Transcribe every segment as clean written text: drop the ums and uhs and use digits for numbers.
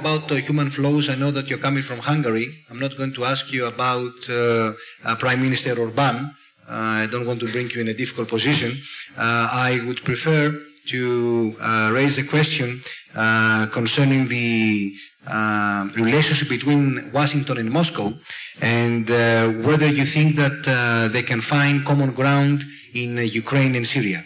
about human flows, I know that you're coming from Hungary. I'm not going to ask you about Prime Minister Orban. I don't want to bring you in a difficult position. I would prefer to raise a question concerning the relationship between Washington and Moscow, and whether you think that they can find common ground in Ukraine and Syria.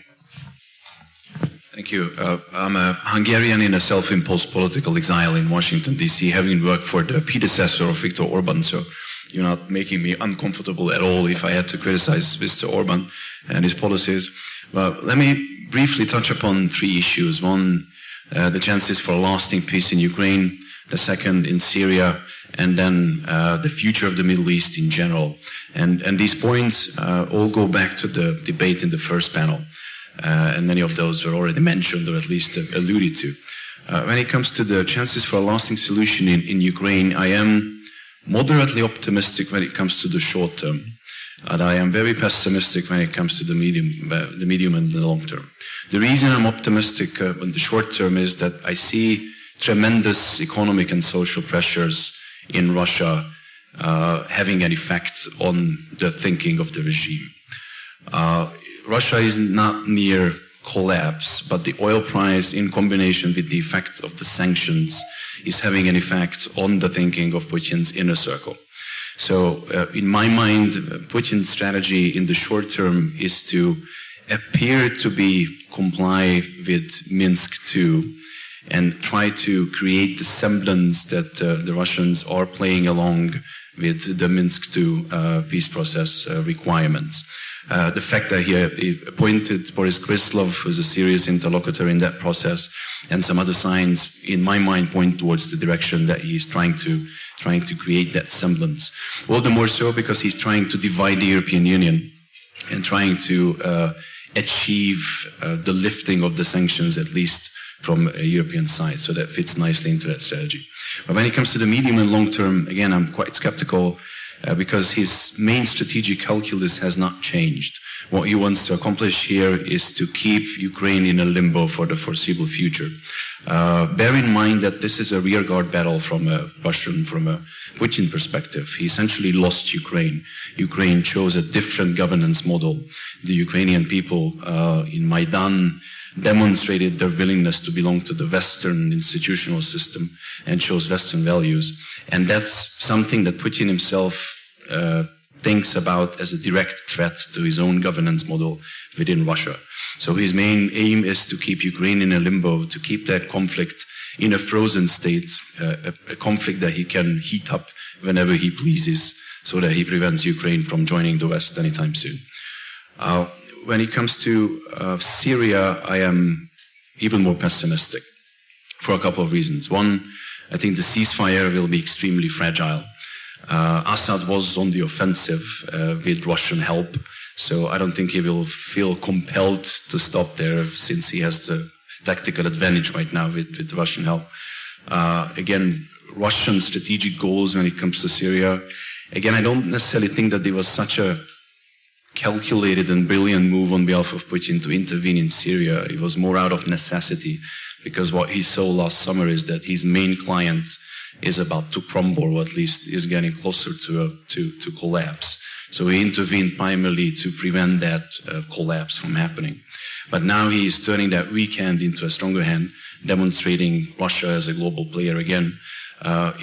Thank you. I'm a Hungarian in a self-imposed political exile in Washington, D.C., having worked for the predecessor of Viktor Orban, so you're not making me uncomfortable at all if I had to criticize Mr. Orban and his policies. But let me briefly touch upon three issues. One, the chances for a lasting peace in Ukraine, the second in Syria, and then the future of the Middle East in general. And these points all go back to the debate in the first panel. And many of those were already mentioned or at least alluded to. When it comes to the chances for a lasting solution in Ukraine, I am moderately optimistic when it comes to the short term. And I am very pessimistic when it comes to the medium and the long term. The reason I'm optimistic in the short term is that I see tremendous economic and social pressures in Russia having an effect on the thinking of the regime. Russia is not near collapse, but the oil price in combination with the effect of the sanctions is having an effect on the thinking of Putin's inner circle. So in my mind, Putin's strategy in the short term is to appear to comply with Minsk II and try to create the semblance that the Russians are playing along with the Minsk II peace process requirements. The fact that he appointed Boris Gryzlov as a serious interlocutor in that process, and some other signs, in my mind, point towards the direction that he's trying to create that semblance. All the more so because he's trying to divide the European Union and trying to achieve the lifting of the sanctions, at least from a European side. So that fits nicely into that strategy. But when it comes to the medium and long term, again, I'm quite skeptical. Because his main strategic calculus has not changed. What he wants to accomplish here is to keep Ukraine in a limbo for the foreseeable future. Bear in mind that this is a rearguard battle from a Putin perspective. He essentially lost Ukraine. Ukraine chose a different governance model. The Ukrainian people in Maidan demonstrated their willingness to belong to the Western institutional system and chose Western values. And that's something that Putin himself thinks about as a direct threat to his own governance model within Russia. So his main aim is to keep Ukraine in a limbo, to keep that conflict in a frozen state, a conflict that he can heat up whenever he pleases, so that he prevents Ukraine from joining the West anytime soon. When it comes to Syria, I am even more pessimistic for a couple of reasons. One, I think the ceasefire will be extremely fragile. Assad was on the offensive with Russian help, so I don't think he will feel compelled to stop there since he has the tactical advantage right now with Russian help. Again, Russian strategic goals when it comes to Syria, again, I don't necessarily think that there was such a calculated and brilliant move on behalf of Putin to intervene in Syria. It was more out of necessity, because what he saw last summer is that his main client is about to crumble, or at least is getting closer to collapse. So he intervened primarily to prevent that collapse from happening. But now he is turning that weak hand into a stronger hand, demonstrating Russia as a global player again.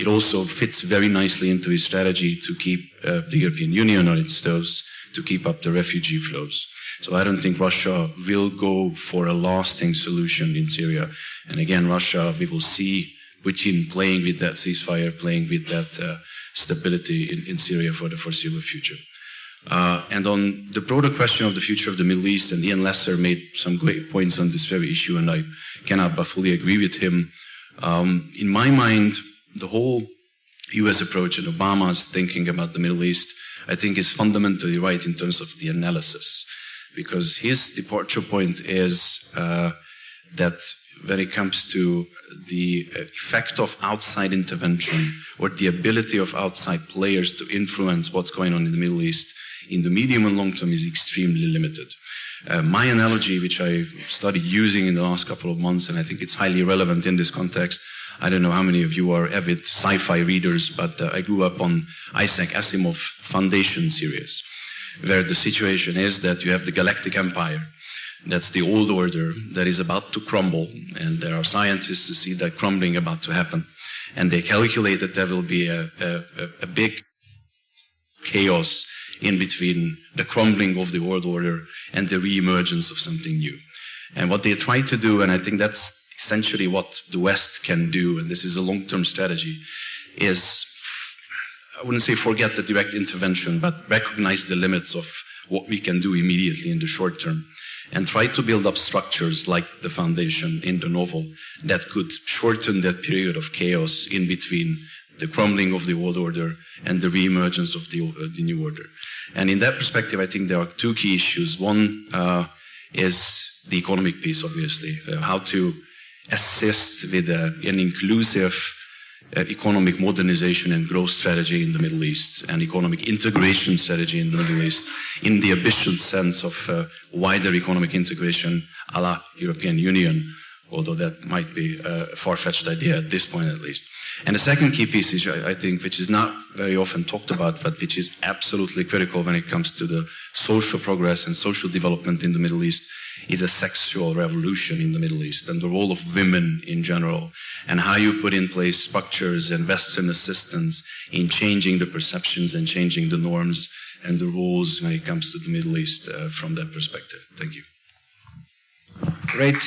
It also fits very nicely into his strategy to keep the European Union on its toes, to keep up the refugee flows. So I don't think Russia will go for a lasting solution in Syria. And again, Russia, we will see Putin playing with that ceasefire, playing with that stability in Syria for the foreseeable future. And on the broader question of the future of the Middle East, and Ian Lesser made some great points on this very issue, and I cannot but fully agree with him. In my mind, the whole U.S. approach and Obama's thinking about the Middle East, I think, is fundamentally right in terms of the analysis, because his departure point is that when it comes to the effect of outside intervention or the ability of outside players to influence what's going on in the Middle East in the medium and long term is extremely limited. My analogy, which I started using in the last couple of months, and I think it's highly relevant in this context, I don't know how many of you are avid sci-fi readers, but I grew up on Isaac Asimov Foundation series, where the situation is that you have the Galactic Empire. That's the old order that is about to crumble, and there are scientists who see that crumbling about to happen. And they calculate that there will be a big chaos in between the crumbling of the old order and the re-emergence of something new. And what they try to do, and I think that's essentially what the West can do, and this is a long-term strategy, is, I wouldn't say forget the direct intervention, but recognize the limits of what we can do immediately in the short term, and try to build up structures like the foundation in the novel that could shorten that period of chaos in between the crumbling of the old order and the re-emergence of the new order. And in that perspective, I think there are two key issues. One is the economic piece, obviously, how to assist with an inclusive economic modernization and growth strategy in the Middle East and economic integration strategy in the Middle East in the ambitious sense of wider economic integration a la European Union, although that might be a far-fetched idea at this point at least. And the second key piece is, I think, which is not very often talked about, but which is absolutely critical when it comes to the social progress and social development in the Middle East, is a sexual revolution in the Middle East and the role of women in general, and how you put in place structures and Western assistance in changing the perceptions and changing the norms and the rules when it comes to the Middle East from that perspective. Thank you. Great.